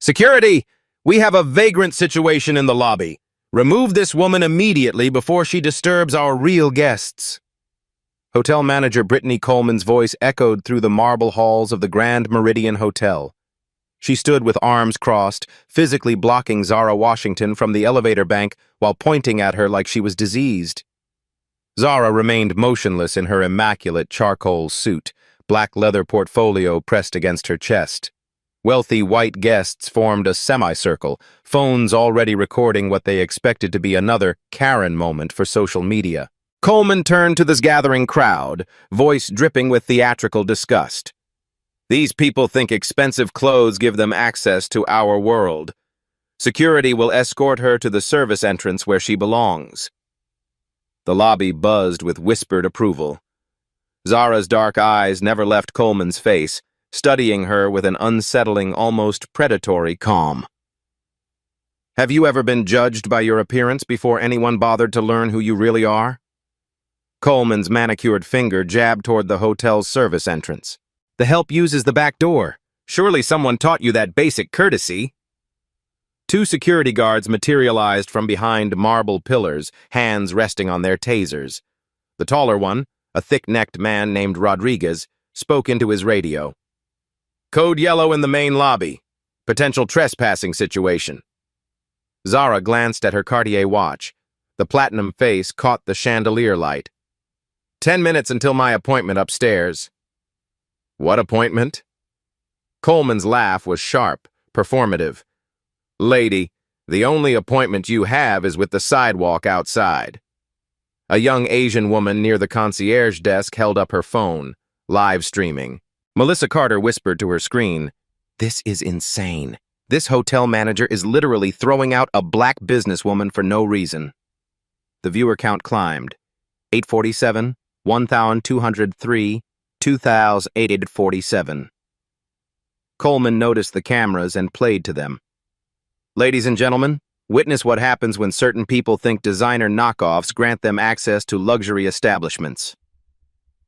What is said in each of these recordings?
Security! We have a vagrant situation in the lobby. Remove this woman immediately before she disturbs our real guests. Hotel manager Brittany Coleman's voice echoed through the marble halls of the Grand Meridian Hotel. She stood with arms crossed, physically blocking Zara Washington from the elevator bank while pointing at her like she was diseased. Zara remained motionless in her immaculate charcoal suit, black leather portfolio pressed against her chest. Wealthy white guests formed a semicircle, phones already recording what they expected to be another Karen moment for social media. Coleman turned to this gathering crowd, voice dripping with theatrical disgust. These people think expensive clothes give them access to our world. Security will escort her to the service entrance where she belongs. The lobby buzzed with whispered approval. Zara's dark eyes never left Coleman's face, studying her with an unsettling, almost predatory calm. Have you ever been judged by your appearance before anyone bothered to learn who you really are? Coleman's manicured finger jabbed toward the hotel's service entrance. The help uses the back door. Surely someone taught you that basic courtesy. Two security guards materialized from behind marble pillars, hands resting on their tasers. The taller one, a thick-necked man named Rodriguez, spoke into his radio. Code yellow in the main lobby. Potential trespassing situation. Zara glanced at her Cartier watch. The platinum face caught the chandelier light. 10 minutes until my appointment upstairs. What appointment? Coleman's laugh was sharp, performative. Lady, the only appointment you have is with the sidewalk outside. A young Asian woman near the concierge desk held up her phone, live streaming. Melissa Carter whispered to her screen, "This is insane. This hotel manager is literally throwing out a black businesswoman for no reason." The viewer count climbed. 847, 1,203, 2,847. Coleman noticed the cameras and played to them. Ladies and gentlemen, witness what happens when certain people think designer knockoffs grant them access to luxury establishments.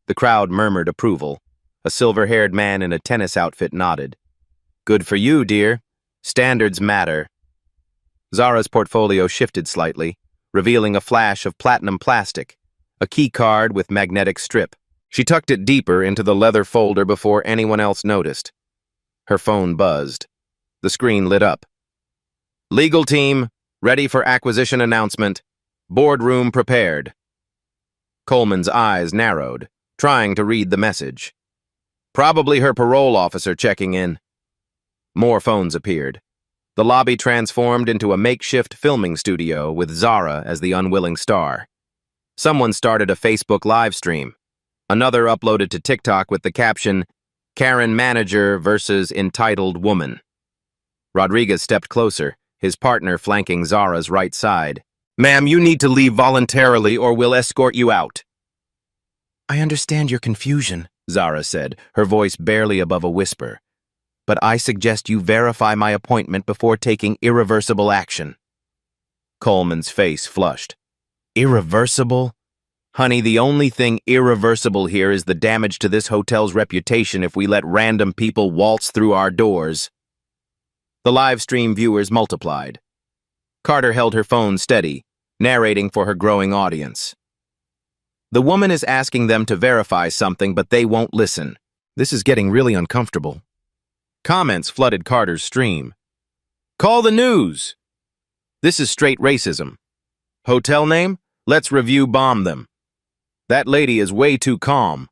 The crowd murmured approval. A silver-haired man in a tennis outfit nodded. Good for you, dear. Standards matter. Zara's portfolio shifted slightly, revealing a flash of platinum plastic, a key card with magnetic strip. She tucked it deeper into the leather folder before anyone else noticed. Her phone buzzed. The screen lit up. Legal team, ready for acquisition announcement. Boardroom prepared. Coleman's eyes narrowed, trying to read the message. Probably her parole officer checking in. More phones appeared. The lobby transformed into a makeshift filming studio with Zara as the unwilling star. Someone started a Facebook live stream. Another uploaded to TikTok with the caption, Karen Manager versus Entitled Woman. Rodriguez stepped closer, his partner flanking Zara's right side. Ma'am, you need to leave voluntarily or we'll escort you out. I understand your confusion, Zara said, her voice barely above a whisper. But I suggest you verify my appointment before taking irreversible action. Coleman's face flushed. Irreversible? Honey, the only thing irreversible here is the damage to this hotel's reputation if we let random people waltz through our doors. The live stream viewers multiplied. Carter held her phone steady, narrating for her growing audience. The woman is asking them to verify something, but they won't listen. This is getting really uncomfortable. Comments flooded Carter's stream. Call the news! This is straight racism. Hotel name? Let's review bomb them. That lady is way too calm.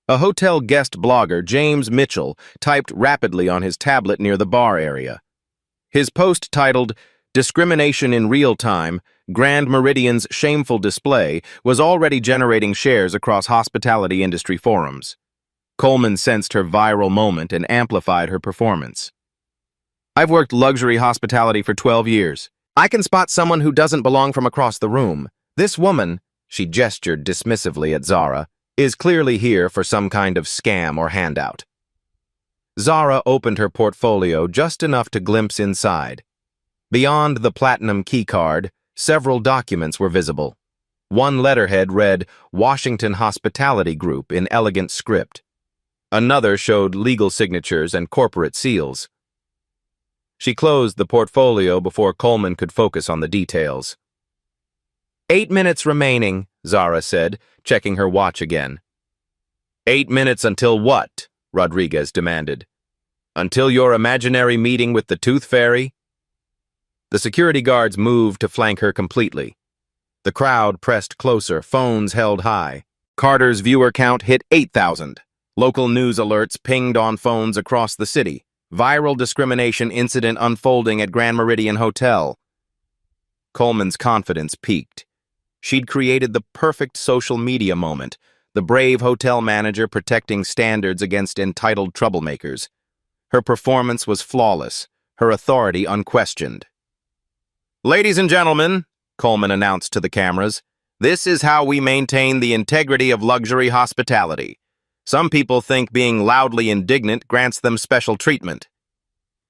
A hotel guest blogger, James Mitchell, typed rapidly on his tablet near the bar area. His post titled, Discrimination in Real Time, Grand Meridian's Shameful Display, was already generating shares across hospitality industry forums. Coleman sensed her viral moment and amplified her performance. I've worked luxury hospitality for 12 years. I can spot someone who doesn't belong from across the room. This woman, she gestured dismissively at Zara, is clearly here for some kind of scam or handout. Zara opened her portfolio just enough to glimpse inside. Beyond the platinum keycard, several documents were visible. One letterhead read, Washington Hospitality Group in elegant script. Another showed legal signatures and corporate seals. She closed the portfolio before Coleman could focus on the details. 8 minutes remaining, Zara said, checking her watch again. 8 minutes until what? Rodriguez demanded. Until your imaginary meeting with the Tooth Fairy? The security guards moved to flank her completely. The crowd pressed closer, phones held high. Carter's viewer count hit 8,000. Local news alerts pinged on phones across the city. Viral discrimination incident unfolding at Grand Meridian Hotel. Coleman's confidence peaked. She'd created the perfect social media moment, the brave hotel manager protecting standards against entitled troublemakers. Her performance was flawless, her authority unquestioned. Ladies and gentlemen, Coleman announced to the cameras, this is how we maintain the integrity of luxury hospitality. Some people think being loudly indignant grants them special treatment.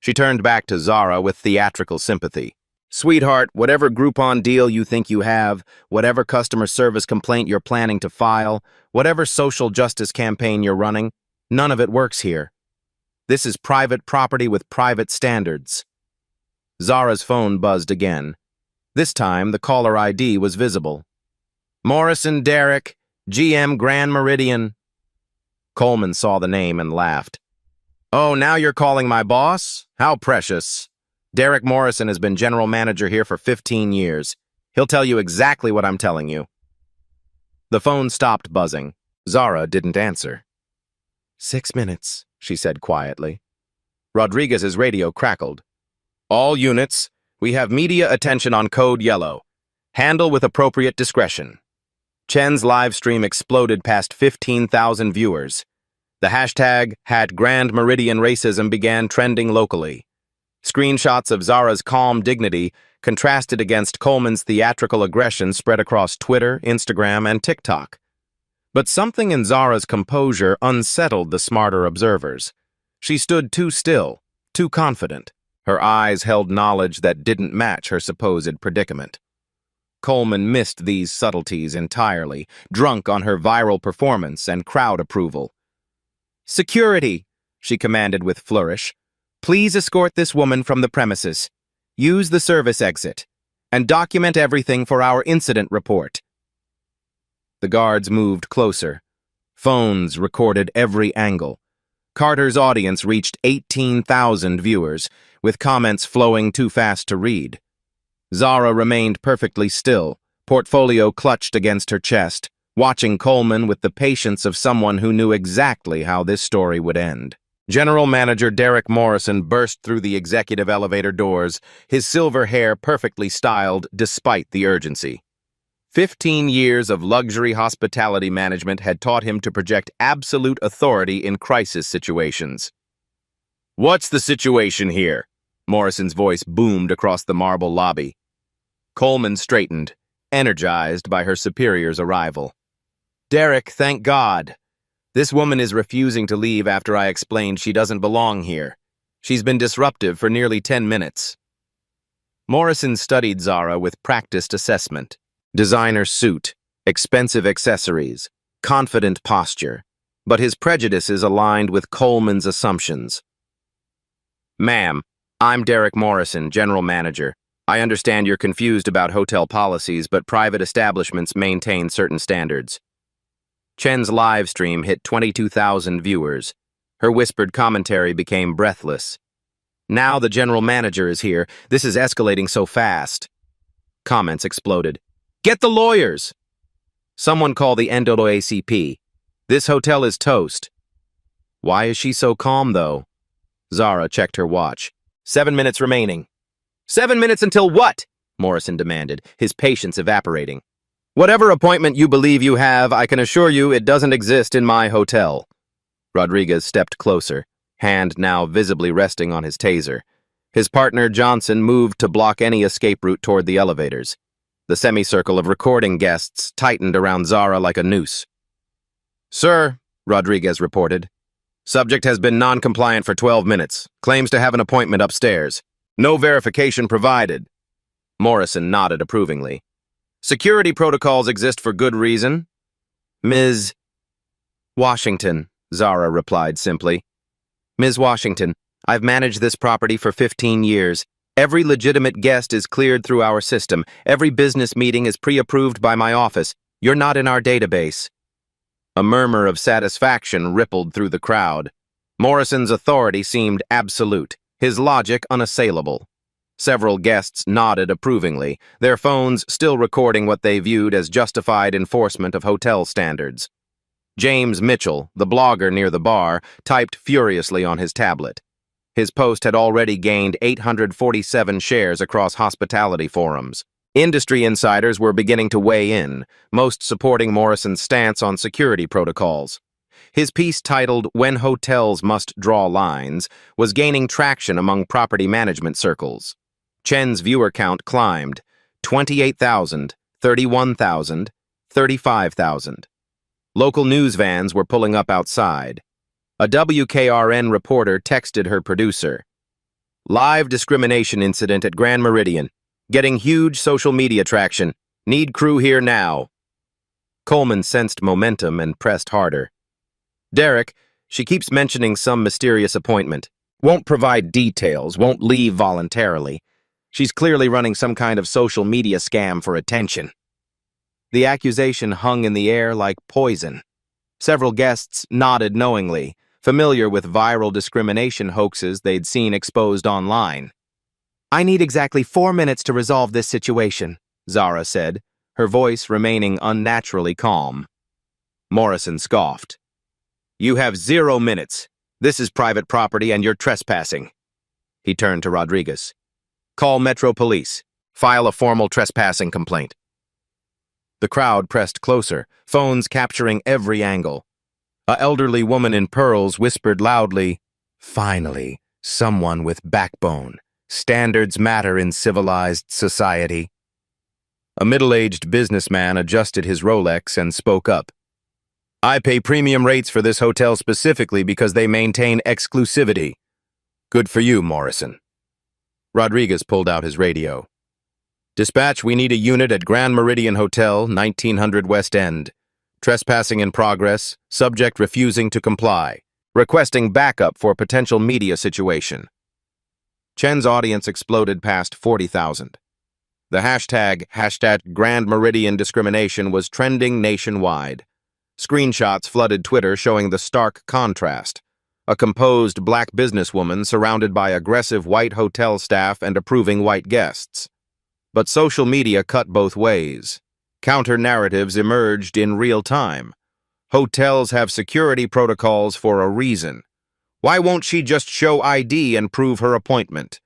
She turned back to Zara with theatrical sympathy. Sweetheart, whatever Groupon deal you think you have, whatever customer service complaint you're planning to file, whatever social justice campaign you're running, none of it works here. This is private property with private standards. Zara's phone buzzed again. This time, the caller ID was visible. Morrison Derek, GM Grand Meridian. Coleman saw the name and laughed. Oh, now you're calling my boss? How precious. Derek Morrison has been general manager here for 15 years. He'll tell you exactly what I'm telling you. The phone stopped buzzing. Zara didn't answer. 6 minutes, she said quietly. Rodriguez's radio crackled. All units, we have media attention on code yellow. Handle with appropriate discretion. Chen's live stream exploded past 15,000 viewers. The hashtag #GrandMeridianRacism began trending locally. Screenshots of Zara's calm dignity contrasted against Coleman's theatrical aggression spread across Twitter, Instagram, and TikTok. But something in Zara's composure unsettled the smarter observers. She stood too still, too confident. Her eyes held knowledge that didn't match her supposed predicament. Coleman missed these subtleties entirely, drunk on her viral performance and crowd approval. Security, she commanded with flourish. Please escort this woman from the premises. Use the service exit, and document everything for our incident report. The guards moved closer. Phones recorded every angle. Carter's audience reached 18,000 viewers, with comments flowing too fast to read. Zara remained perfectly still, portfolio clutched against her chest, watching Coleman with the patience of someone who knew exactly how this story would end. General Manager Derek Morrison burst through the executive elevator doors, his silver hair perfectly styled despite the urgency. 15 years of luxury hospitality management had taught him to project absolute authority in crisis situations. What's the situation here? Morrison's voice boomed across the marble lobby. Coleman straightened, energized by her superior's arrival. Derek, thank God. This woman is refusing to leave after I explained she doesn't belong here. She's been disruptive for nearly 10 minutes. Morrison studied Zara with practiced assessment. Designer suit, expensive accessories, confident posture, but his prejudices aligned with Coleman's assumptions. Ma'am, I'm Derek Morrison, General Manager. I understand you're confused about hotel policies, but private establishments maintain certain standards. Chen's live stream hit 22,000 viewers. Her whispered commentary became breathless. Now the General Manager is here. This is escalating so fast. Comments exploded. Get the lawyers! Someone call the NAACP. This hotel is toast. Why is she so calm, though? Zara checked her watch. 7 minutes remaining. 7 minutes until what? Morrison demanded, his patience evaporating. Whatever appointment you believe you have, I can assure you it doesn't exist in my hotel. Rodriguez stepped closer, hand now visibly resting on his taser. His partner, Johnson, moved to block any escape route toward the elevators. The semicircle of recording guests tightened around Zara like a noose. Sir, Rodriguez reported. Subject has been non-compliant for 12 minutes. Claims to have an appointment upstairs. No verification provided. Morrison nodded approvingly. Security protocols exist for good reason. Ms. Washington, Zara replied simply. Ms. Washington, I've managed this property for 15 years. Every legitimate guest is cleared through our system. Every business meeting is pre-approved by my office. You're not in our database." A murmur of satisfaction rippled through the crowd. Morrison's authority seemed absolute, his logic unassailable. Several guests nodded approvingly, their phones still recording what they viewed as justified enforcement of hotel standards. James Mitchell, the blogger near the bar, typed furiously on his tablet. His post had already gained 847 shares across hospitality forums. Industry insiders were beginning to weigh in, most supporting Morrison's stance on security protocols. His piece titled "When Hotels Must Draw Lines" was gaining traction among property management circles. Chen's viewer count climbed: 28,000, 31,000, 35,000. Local news vans were pulling up outside. A WKRN reporter texted her producer, "Live discrimination incident at Grand Meridian. Getting huge social media traction. Need crew here now." Coleman sensed momentum and pressed harder. "Derek, she keeps mentioning some mysterious appointment. Won't provide details, won't leave voluntarily. She's clearly running some kind of social media scam for attention." The accusation hung in the air like poison. Several guests nodded knowingly, familiar with viral discrimination hoaxes they'd seen exposed online. "I need exactly 4 minutes to resolve this situation," Zara said, her voice remaining unnaturally calm. Morrison scoffed. "You have 0 minutes. This is private property and you're trespassing." He turned to Rodriguez. "Call Metro Police. File a formal trespassing complaint." The crowd pressed closer, phones capturing every angle. An elderly woman in pearls whispered loudly, "Finally, someone with backbone. Standards matter in civilized society." A middle-aged businessman adjusted his Rolex and spoke up. "I pay premium rates for this hotel specifically because they maintain exclusivity." "Good for you, Morrison." Rodriguez pulled out his radio. "Dispatch, we need a unit at Grand Meridian Hotel, 1900 West End. Trespassing in progress, subject refusing to comply. Requesting backup for potential media situation." Chen's audience exploded past 40,000. The hashtag Grand Meridian discrimination was trending nationwide. Screenshots flooded Twitter showing the stark contrast. A composed black businesswoman surrounded by aggressive white hotel staff and approving white guests. But social media cut both ways. Counter-narratives emerged in real time. Hotels have security protocols for a reason. Why won't she just show ID and prove her appointment?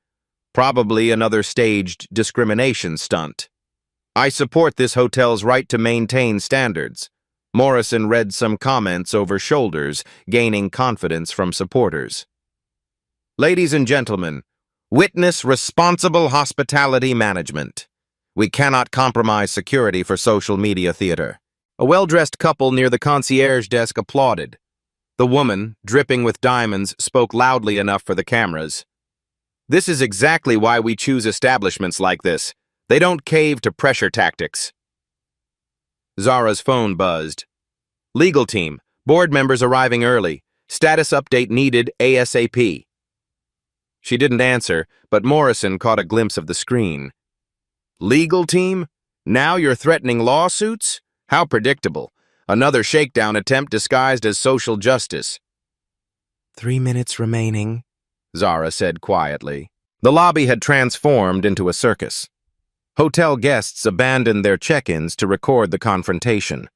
Probably another staged discrimination stunt. "I support this hotel's right to maintain standards." Morrison read some comments over shoulders, gaining confidence from supporters. "Ladies and gentlemen, witness responsible hospitality management. We cannot compromise security for social media theater." A well-dressed couple near the concierge desk applauded. The woman, dripping with diamonds, spoke loudly enough for the cameras. "This is exactly why we choose establishments like this. They don't cave to pressure tactics." Zara's phone buzzed. "Legal team, board members arriving early. Status update needed ASAP." She didn't answer, but Morrison caught a glimpse of the screen. "Legal team? Now you're threatening lawsuits? How predictable. Another shakedown attempt disguised as social justice." 3 minutes remaining," Zara said quietly. The lobby had transformed into a circus. Hotel guests abandoned their check-ins to record the confrontation.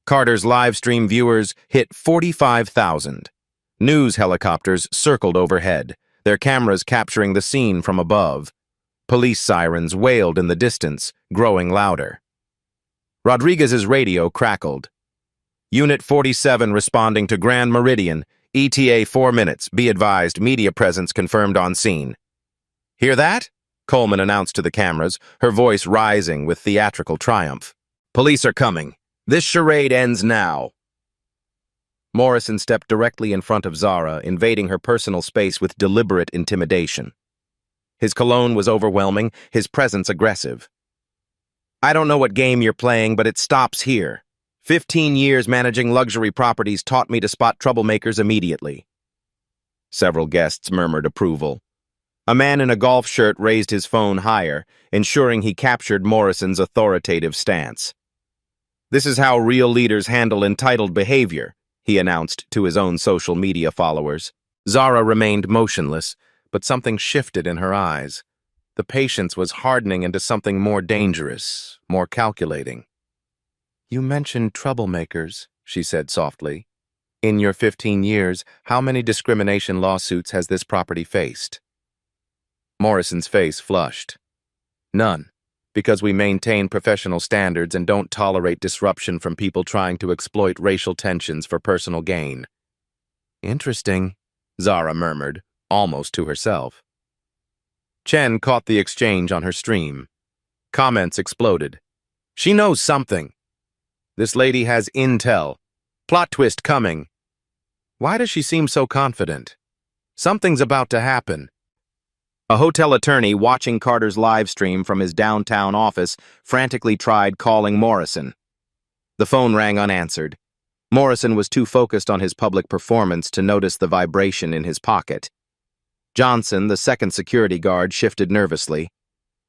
Carter's live-stream viewers hit 45,000. News helicopters circled overhead, their cameras capturing the scene from above. Police sirens wailed in the distance, growing louder. Rodriguez's radio crackled. "Unit 47 responding to Grand Meridian. ETA 4 minutes. Be advised, media presence confirmed on scene." "Hear that?" Coleman announced to the cameras, her voice rising with theatrical triumph. "Police are coming. This charade ends now." Morrison stepped directly in front of Zara, invading her personal space with deliberate intimidation. His cologne was overwhelming, his presence aggressive. "I don't know what game you're playing, but it stops here. 15 years managing luxury properties taught me to spot troublemakers immediately." Several guests murmured approval. A man in a golf shirt raised his phone higher, ensuring he captured Morrison's authoritative stance. "This is how real leaders handle entitled behavior," he announced to his own social media followers. Zara remained motionless, but something shifted in her eyes. The patience was hardening into something more dangerous, more calculating. "You mentioned troublemakers," she said softly. "In your 15 years, how many discrimination lawsuits has this property faced?" Morrison's face flushed. "None, because we maintain professional standards and don't tolerate disruption from people trying to exploit racial tensions for personal gain." "Interesting," Zara murmured, almost to herself. Chen caught the exchange on her stream. Comments exploded. "She knows something. This lady has intel. Plot twist coming. Why does she seem so confident? Something's about to happen." A hotel attorney watching Carter's live stream from his downtown office frantically tried calling Morrison. The phone rang unanswered. Morrison was too focused on his public performance to notice the vibration in his pocket. Johnson, the second security guard, shifted nervously.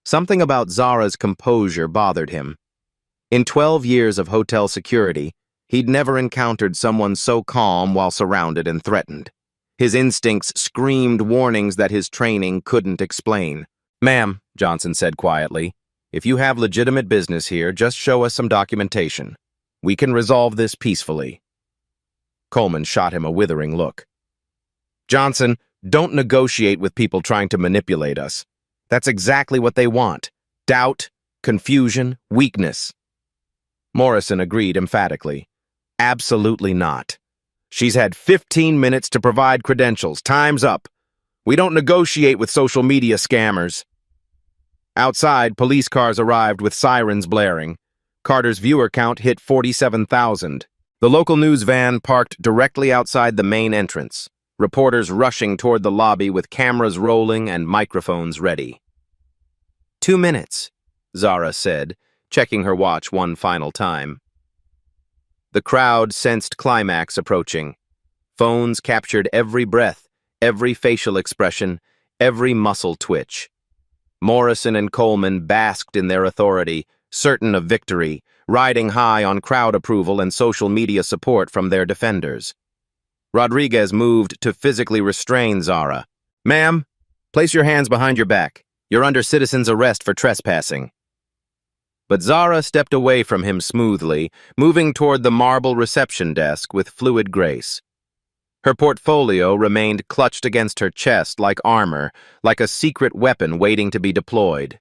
Something about Zara's composure bothered him. In 12 years of hotel security, he'd never encountered someone so calm while surrounded and threatened. His instincts screamed warnings that his training couldn't explain. "Ma'am," Johnson said quietly, "if you have legitimate business here, just show us some documentation. We can resolve this peacefully." Coleman shot him a withering look. "Johnson, don't negotiate with people trying to manipulate us. That's exactly what they want. Doubt, confusion, weakness." Morrison agreed emphatically. "Absolutely not. She's had 15 minutes to provide credentials. Time's up. We don't negotiate with social media scammers." Outside, police cars arrived with sirens blaring. Carter's viewer count hit 47,000. The local news van parked directly outside the main entrance, reporters rushing toward the lobby with cameras rolling and microphones ready. 2 minutes, Zara said, checking her watch one final time. The crowd sensed climax approaching. Phones captured every breath, every facial expression, every muscle twitch. Morrison and Coleman basked in their authority, certain of victory, riding high on crowd approval and social media support from their defenders. Rodriguez moved to physically restrain Zara. "Ma'am, place your hands behind your back. You're under citizen's arrest for trespassing." But Zara stepped away from him smoothly, moving toward the marble reception desk with fluid grace. Her portfolio remained clutched against her chest like armor, like a secret weapon waiting to be deployed.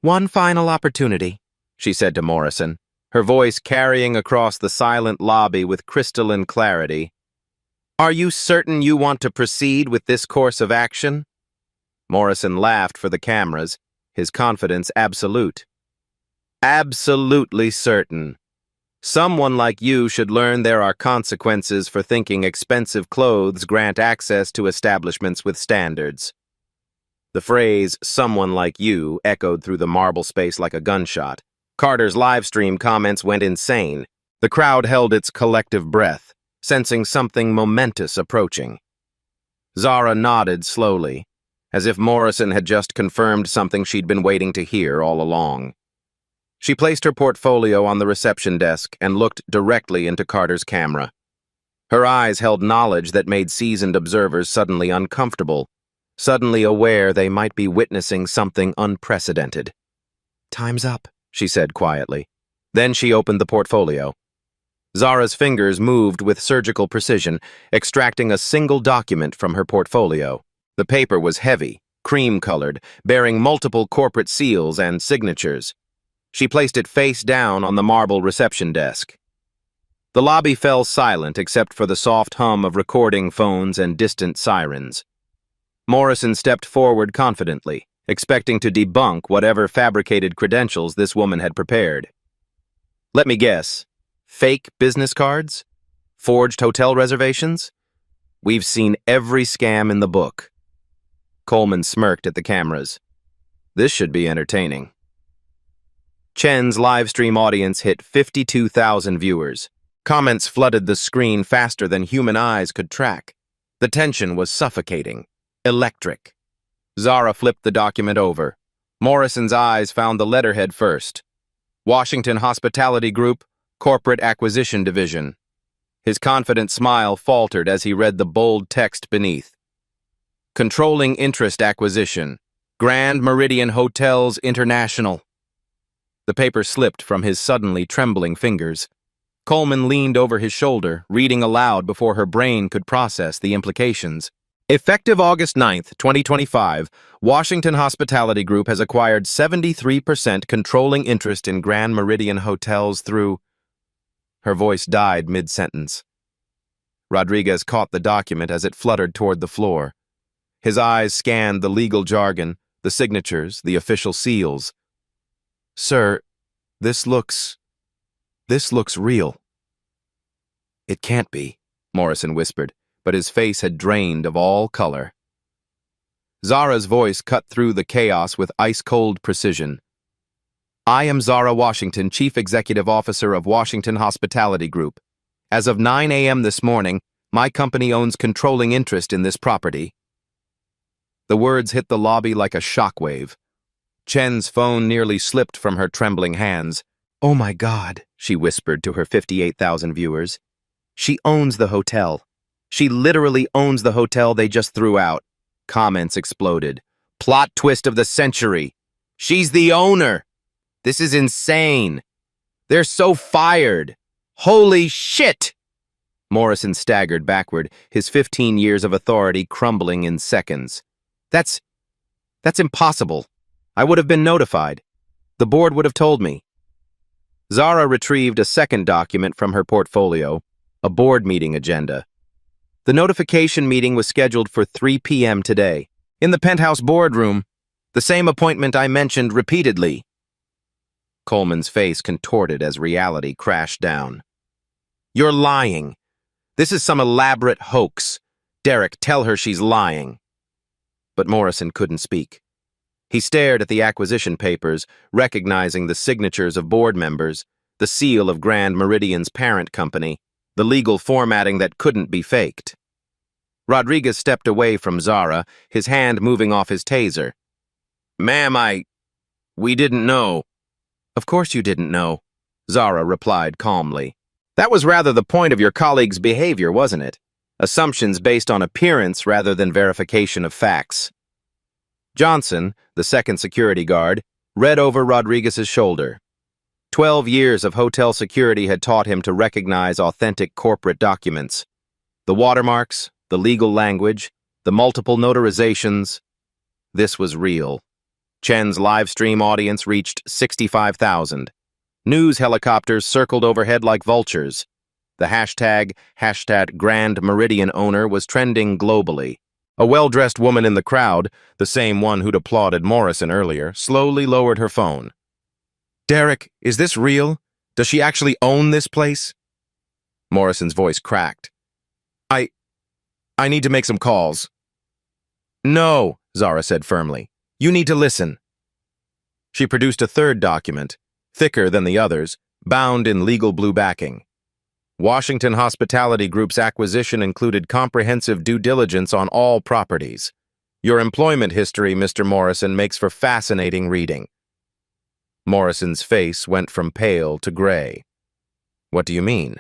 "One final opportunity," she said to Morrison, her voice carrying across the silent lobby with crystalline clarity. "Are you certain you want to proceed with this course of action?" Morrison laughed for the cameras, his confidence absolute. "Absolutely certain. Someone like you should learn there are consequences for thinking expensive clothes grant access to establishments with standards." The phrase, "someone like you," echoed through the marble space like a gunshot. Carter's livestream comments went insane. The crowd held its collective breath, sensing something momentous approaching. Zara nodded slowly, as if Morrison had just confirmed something she'd been waiting to hear all along. She placed her portfolio on the reception desk and looked directly into Carter's camera. Her eyes held knowledge that made seasoned observers suddenly uncomfortable, suddenly aware they might be witnessing something unprecedented. "Time's up," she said quietly. Then she opened the portfolio. Zara's fingers moved with surgical precision, extracting a single document from her portfolio. The paper was heavy, cream-colored, bearing multiple corporate seals and signatures. She placed it face down on the marble reception desk. The lobby fell silent except for the soft hum of recording phones and distant sirens. Morrison stepped forward confidently, expecting to debunk whatever fabricated credentials this woman had prepared. "Let me guess. Fake business cards? Forged hotel reservations? We've seen every scam in the book." Coleman smirked at the cameras. "This should be entertaining." Chen's livestream audience hit 52,000 viewers. Comments flooded the screen faster than human eyes could track. The tension was suffocating, electric. Zara flipped the document over. Morrison's eyes found the letterhead first. Washington Hospitality Group, Corporate Acquisition Division. His confident smile faltered as he read the bold text beneath. Controlling Interest Acquisition, Grand Meridian Hotels International. The paper slipped from his suddenly trembling fingers. Coleman leaned over his shoulder, reading aloud before her brain could process the implications. Effective August 9th, 2025, Washington Hospitality Group has acquired 73% controlling interest in Grand Meridian Hotels through... Her voice died mid-sentence. Rodriguez caught the document as it fluttered toward the floor. His eyes scanned the legal jargon, the signatures, the official seals. "Sir, this looks real." "It can't be," Morrison whispered, but his face had drained of all color. Zara's voice cut through the chaos with ice-cold precision. "I am Zara Washington, Chief Executive Officer of Washington Hospitality Group. As of 9 a.m. this morning, my company owns controlling interest in this property." The words hit the lobby like a shockwave. Chen's phone nearly slipped from her trembling hands. "Oh my God," she whispered to her 58,000 viewers. "She owns the hotel. She literally owns the hotel they just threw out." Comments exploded. "Plot twist of the century. She's the owner. This is insane. They're so fired. Holy shit!" Morrison staggered backward, his 15 years of authority crumbling in seconds. That's impossible. I would have been notified. The board would have told me." Zara retrieved a second document from her portfolio, a board meeting agenda. The notification meeting was scheduled for 3 p.m. today, in the penthouse boardroom, the same appointment I mentioned repeatedly. Coleman's face contorted as reality crashed down. "You're lying. This is some elaborate hoax. Derek, tell her she's lying." But Morrison couldn't speak. He stared at the acquisition papers, recognizing the signatures of board members, the seal of Grand Meridian's parent company, the legal formatting that couldn't be faked. Rodriguez stepped away from Zara, his hand moving off his taser. "Ma'am, we didn't know." "Of course you didn't know," Zara replied calmly. "That was rather the point of your colleague's behavior, wasn't it? Assumptions based on appearance rather than verification of facts." Johnson, the second security guard, read over Rodriguez's shoulder. 12 years of hotel security had taught him to recognize authentic corporate documents. The watermarks, the legal language, the multiple notarizations. This was real. Chen's live stream audience reached 65,000. News helicopters circled overhead like vultures. The hashtag Grand Meridian owner was trending globally. A well-dressed woman in the crowd, the same one who'd applauded Morrison earlier, slowly lowered her phone. "Derek, is this real? Does she actually own this place?" Morrison's voice cracked. I need to make some calls." "No," Zara said firmly. "You need to listen." She produced a third document, thicker than the others, bound in legal blue backing. Washington Hospitality Group's acquisition included comprehensive due diligence on all properties. Your employment history, Mr. Morrison, makes for fascinating reading. Morrison's face went from pale to gray. "What do you mean?"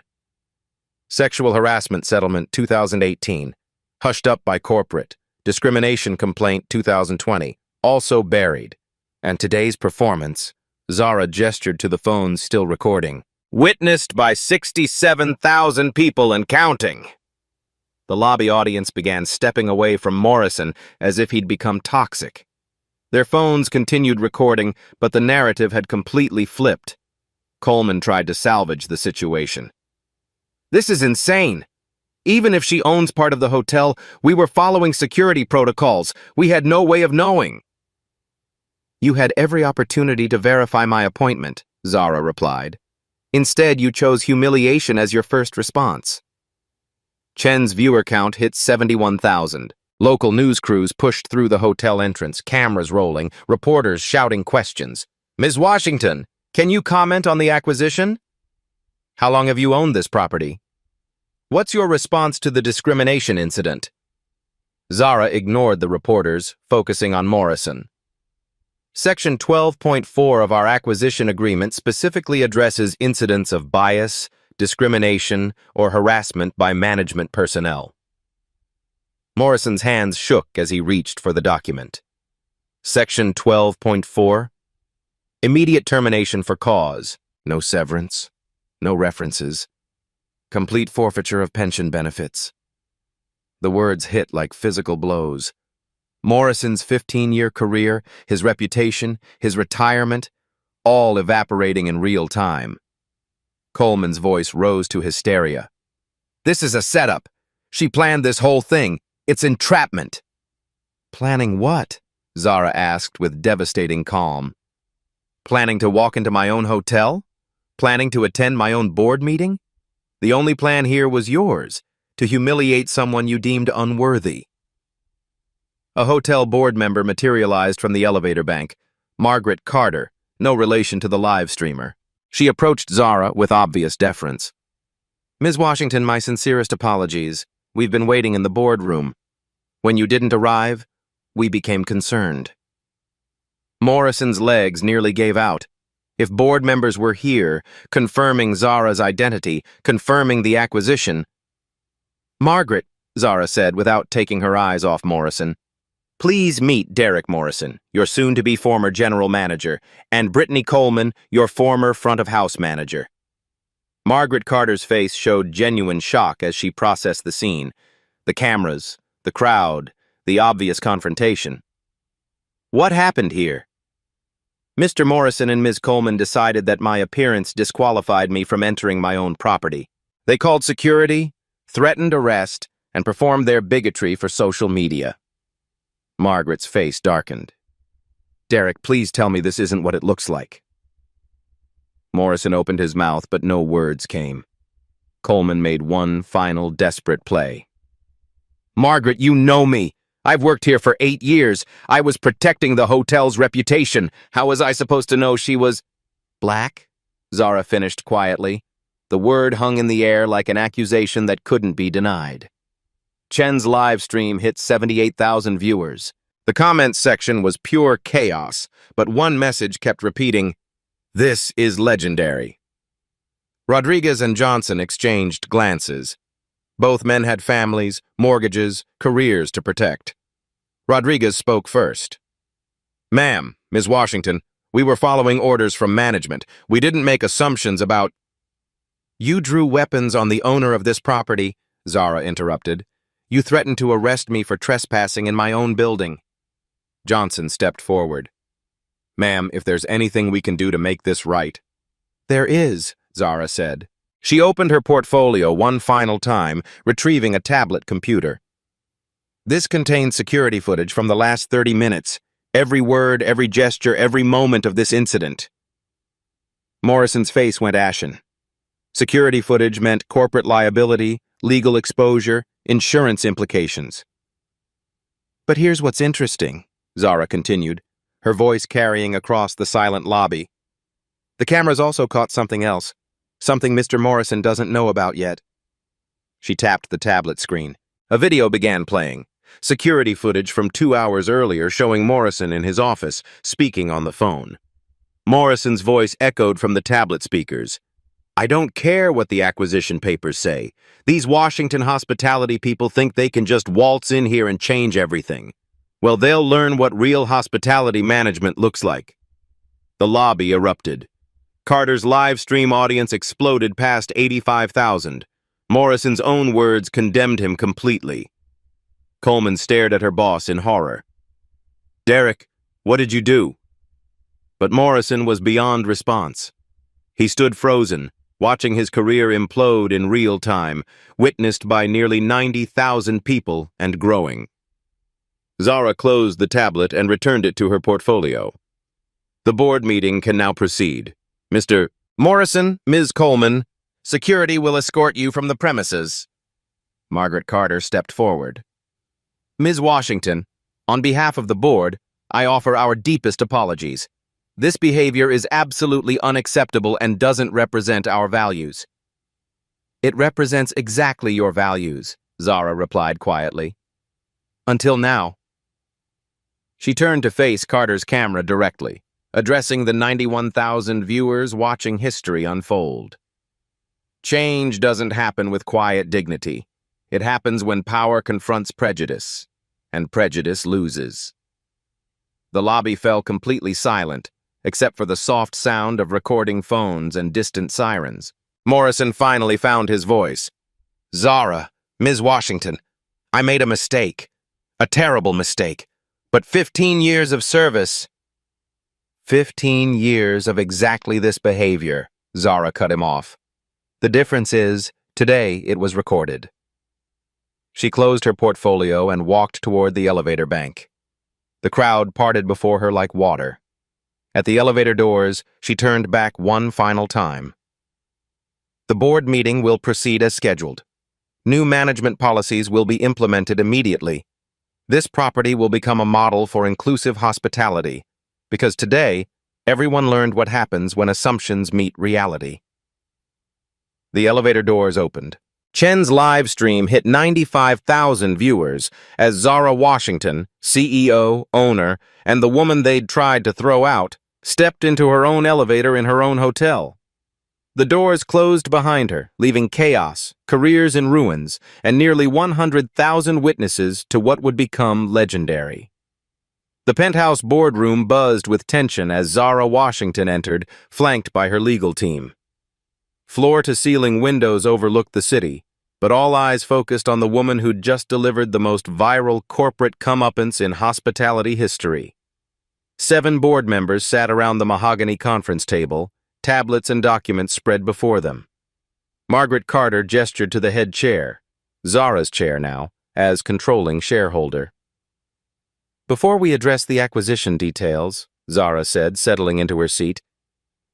"Sexual harassment settlement 2018, hushed up by corporate. Discrimination complaint 2020, also buried. And today's performance," Zara gestured to the phone still recording, "witnessed by 67,000 people and counting." The lobby audience began stepping away from Morrison as if he'd become toxic. Their phones continued recording, but the narrative had completely flipped. Coleman tried to salvage the situation. "This is insane. Even if she owns part of the hotel, we were following security protocols. We had no way of knowing." "You had every opportunity to verify my appointment," Zara replied. "Instead, you chose humiliation as your first response." Chen's viewer count hit 71,000. Local news crews pushed through the hotel entrance, cameras rolling, reporters shouting questions. "Ms. Washington, can you comment on the acquisition? How long have you owned this property? What's your response to the discrimination incident?" Zara ignored the reporters, focusing on Morrison. Section 12.4 of our acquisition agreement specifically addresses incidents of bias, discrimination, or harassment by management personnel. Morrison's hands shook as he reached for the document. Section 12.4. Immediate termination for cause. No severance. No references. Complete forfeiture of pension benefits. The words hit like physical blows. Morrison's 15-year career, his reputation, his retirement, all evaporating in real time. Coleman's voice rose to hysteria. This is a setup. She planned this whole thing. It's entrapment. Planning what? Zara asked with devastating calm. Planning to walk into my own hotel? Planning to attend my own board meeting? The only plan here was yours, to humiliate someone you deemed unworthy. A hotel board member materialized from the elevator bank, Margaret Carter, no relation to the live streamer. She approached Zara with obvious deference. Ms. Washington, my sincerest apologies. We've been waiting in the boardroom. When you didn't arrive, we became concerned. Morrison's legs nearly gave out. If board members were here, confirming Zara's identity, confirming the acquisition. Margaret, Zara said without taking her eyes off Morrison. Please meet Derek Morrison, your soon-to-be former general manager, and Brittany Coleman, your former front-of-house manager. Margaret Carter's face showed genuine shock as she processed the scene. The cameras, the crowd, the obvious confrontation. What happened here? Mr. Morrison and Ms. Coleman decided that my appearance disqualified me from entering my own property. They called security, threatened arrest, and performed their bigotry for social media. Margaret's face darkened. Derek, please tell me this isn't what it looks like. Morrison opened his mouth, but no words came. Coleman made one final desperate play. Margaret, you know me. I've worked here for 8 years. I was protecting the hotel's reputation. How was I supposed to know she was black? Zara finished quietly. The word hung in the air like an accusation that couldn't be denied. Chen's live stream hit 78,000 viewers. The comments section was pure chaos, but one message kept repeating, "This is legendary." Rodriguez and Johnson exchanged glances. Both men had families, mortgages, careers to protect. Rodriguez spoke first. Ma'am, Ms. Washington, we were following orders from management. We didn't make assumptions about... You drew weapons on the owner of this property, Zara interrupted. You threatened to arrest me for trespassing in my own building. Johnson stepped forward. Ma'am, if there's anything we can do to make this right. There is, Zara said. She opened her portfolio one final time, retrieving a tablet computer. This contained security footage from the last 30 minutes. Every word, every gesture, every moment of this incident. Morrison's face went ashen. Security footage meant corporate liability, legal exposure, insurance implications. But here's what's interesting, Zara continued, her voice carrying across the silent lobby. The cameras also caught something else, something Mr. Morrison doesn't know about yet. She tapped the tablet screen. A video began playing, security footage from 2 hours earlier showing Morrison in his office, speaking on the phone. Morrison's voice echoed from the tablet speakers. I don't care what the acquisition papers say. These Washington hospitality people think they can just waltz in here and change everything. Well, they'll learn what real hospitality management looks like. The lobby erupted. Carter's live stream audience exploded past 85,000. Morrison's own words condemned him completely. Coleman stared at her boss in horror. Derek, what did you do? But Morrison was beyond response. He stood frozen, watching his career implode in real time, witnessed by nearly 90,000 people and growing. Zara closed the tablet and returned it to her portfolio. The board meeting can now proceed. Mr. Morrison, Ms. Coleman, security will escort you from the premises. Margaret Carter stepped forward. Ms. Washington, on behalf of the board, I offer our deepest apologies. This behavior is absolutely unacceptable and doesn't represent our values. It represents exactly your values, Zara replied quietly. Until now. She turned to face Carter's camera directly, addressing the 91,000 viewers watching history unfold. Change doesn't happen with quiet dignity. It happens when power confronts prejudice, and prejudice loses. The lobby fell completely silent, except for the soft sound of recording phones and distant sirens. Morrison finally found his voice. "Zara, Ms. Washington, I made a mistake. A terrible mistake. But 15 years of service..." 15 years of exactly this behavior, Zara cut him off. The difference is, today it was recorded. She closed her portfolio and walked toward the elevator bank. The crowd parted before her like water. At the elevator doors, she turned back one final time. The board meeting will proceed as scheduled. New management policies will be implemented immediately. This property will become a model for inclusive hospitality, because today, everyone learned what happens when assumptions meet reality. The elevator doors opened. Chen's live stream hit 95,000 viewers as Zara Washington, CEO, owner, and the woman they'd tried to throw out, stepped into her own elevator in her own hotel. The doors closed behind her, leaving chaos, careers in ruins, and nearly 100,000 witnesses to what would become legendary. The penthouse boardroom buzzed with tension as Zara Washington entered, flanked by her legal team. Floor-to-ceiling windows overlooked the city, but all eyes focused on the woman who'd just delivered the most viral corporate comeuppance in hospitality history. 7 board members sat around the mahogany conference table, tablets and documents spread before them. Margaret Carter gestured to the head chair, Zara's chair now, as controlling shareholder. "Before we address the acquisition details," Zara said, settling into her seat,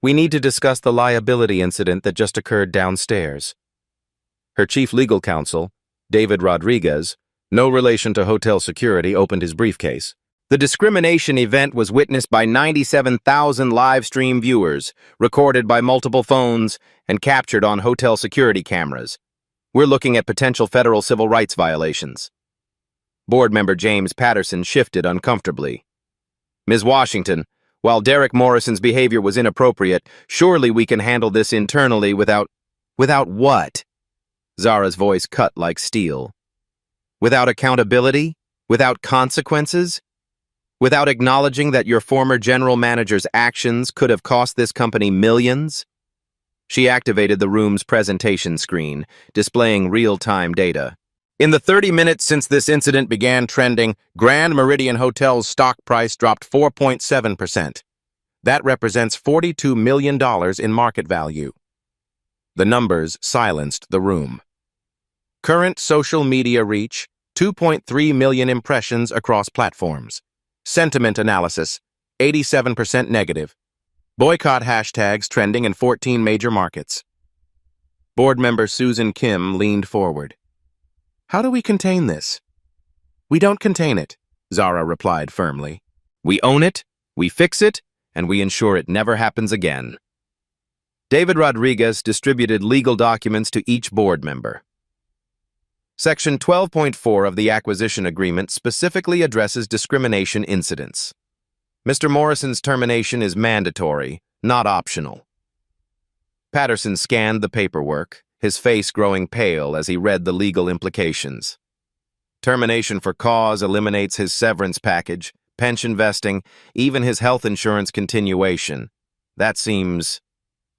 "we need to discuss the liability incident that just occurred downstairs." Her chief legal counsel, David Rodriguez, no relation to hotel security, opened his briefcase. The discrimination event was witnessed by 97,000 live stream viewers, recorded by multiple phones, and captured on hotel security cameras. We're looking at potential federal civil rights violations. Board member James Patterson shifted uncomfortably. "Ms. Washington, while Derek Morrison's behavior was inappropriate, surely we can handle this internally without..." "Without what?" Zara's voice cut like steel. "Without accountability? Without consequences? Without acknowledging that your former general manager's actions could have cost this company millions?" She activated the room's presentation screen, displaying real-time data. "In the 30 minutes since this incident began trending, Grand Meridian Hotel's stock price dropped 4.7%. That represents $42 million in market value." The numbers silenced the room. Current social media reach, 2.3 million impressions across platforms. Sentiment analysis, 87% negative. Boycott hashtags trending in 14 major markets. Board member Susan Kim leaned forward. "How do we contain this?" "We don't contain it," Zara replied firmly. "We own it, we fix it, and we ensure it never happens again." David Rodriguez distributed legal documents to each board member. Section 12.4 of the acquisition agreement specifically addresses discrimination incidents. Mr. Morrison's termination is mandatory, not optional. Patterson scanned the paperwork, his face growing pale as he read the legal implications. Termination for cause eliminates his severance package, pension vesting, even his health insurance continuation. That seems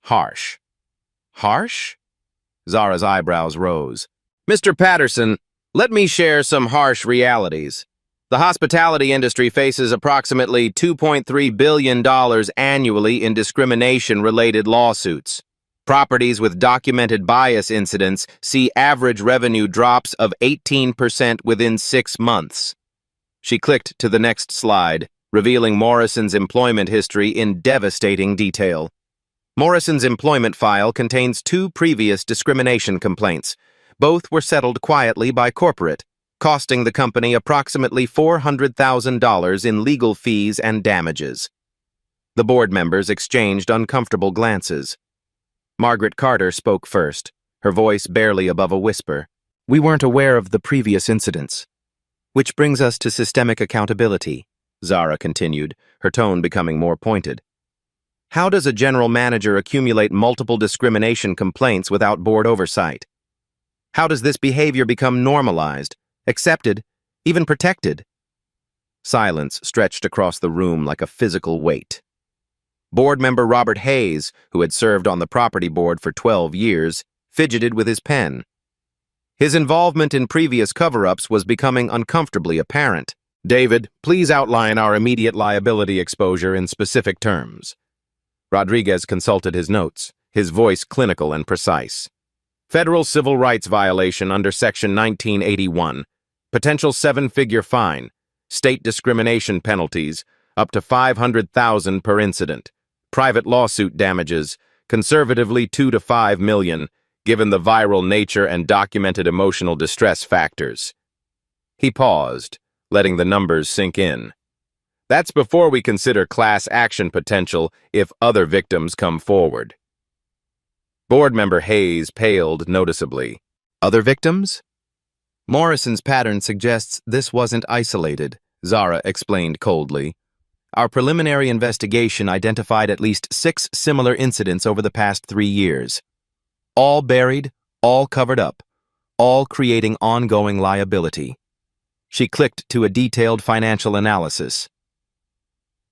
harsh. Harsh? Zara's eyebrows rose. "Mr. Patterson, let me share some harsh realities. The hospitality industry faces approximately $2.3 billion annually in discrimination-related lawsuits. Properties with documented bias incidents see average revenue drops of 18% within 6 months." She clicked to the next slide, revealing Morrison's employment history in devastating detail. Morrison's employment file contains 2 previous discrimination complaints. Both were settled quietly by corporate, costing the company approximately $400,000 in legal fees and damages. The board members exchanged uncomfortable glances. Margaret Carter spoke first, her voice barely above a whisper. "We weren't aware of the previous incidents." Which brings us to systemic accountability, Zara continued, her tone becoming more pointed. How does a general manager accumulate multiple discrimination complaints without board oversight? How does this behavior become normalized, accepted, even protected? Silence stretched across the room like a physical weight. Board member Robert Hayes, who had served on the property board for 12 years, fidgeted with his pen. His involvement in previous cover-ups was becoming uncomfortably apparent. David, please outline our immediate liability exposure in specific terms. Rodriguez consulted his notes, his voice clinical and precise. Federal civil rights violation under Section 1981. Potential 7-figure fine. State discrimination penalties, up to $500,000 per incident. Private lawsuit damages, conservatively $2 to $5 million, given the viral nature and documented emotional distress factors. He paused, letting the numbers sink in. That's before we consider class action potential if other victims come forward. Board member Hayes paled noticeably. Other victims? Morrison's pattern suggests this wasn't isolated, Zara explained coldly. Our preliminary investigation identified at least 6 similar incidents over the past 3 years. All buried, all covered up, all creating ongoing liability. She clicked to a detailed financial analysis.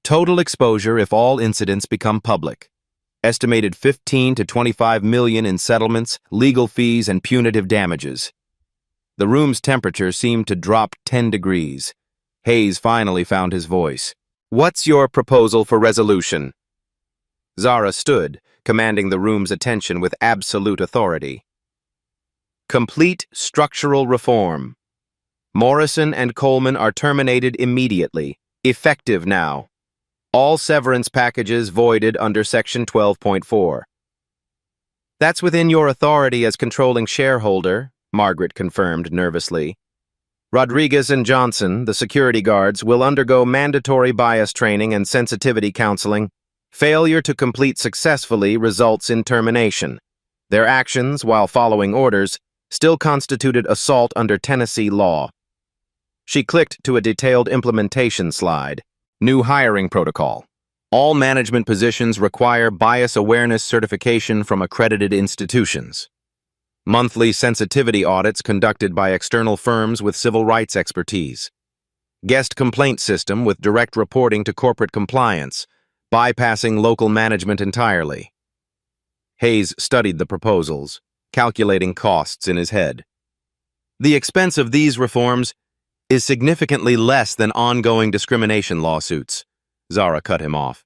Total exposure if all incidents become public. Estimated 15 to 25 million in settlements, legal fees, and punitive damages. The room's temperature seemed to drop 10 degrees. Hayes finally found his voice. What's your proposal for resolution? Zara stood, commanding the room's attention with absolute authority. Complete structural reform. Morrison and Coleman are terminated immediately, effective now. All severance packages voided under Section 12.4. That's within your authority as controlling shareholder, Margaret confirmed nervously. Rodriguez and Johnson, the security guards, will undergo mandatory bias training and sensitivity counseling. Failure to complete successfully results in termination. Their actions, while following orders, still constituted assault under Tennessee law. She clicked to a detailed implementation slide. New hiring protocol. All management positions require bias awareness certification from accredited institutions. Monthly sensitivity audits conducted by external firms with civil rights expertise. Guest complaint system with direct reporting to corporate compliance, bypassing local management entirely. Hayes studied the proposals, calculating costs in his head. The expense of these reforms is significantly less than ongoing discrimination lawsuits. Zara cut him off.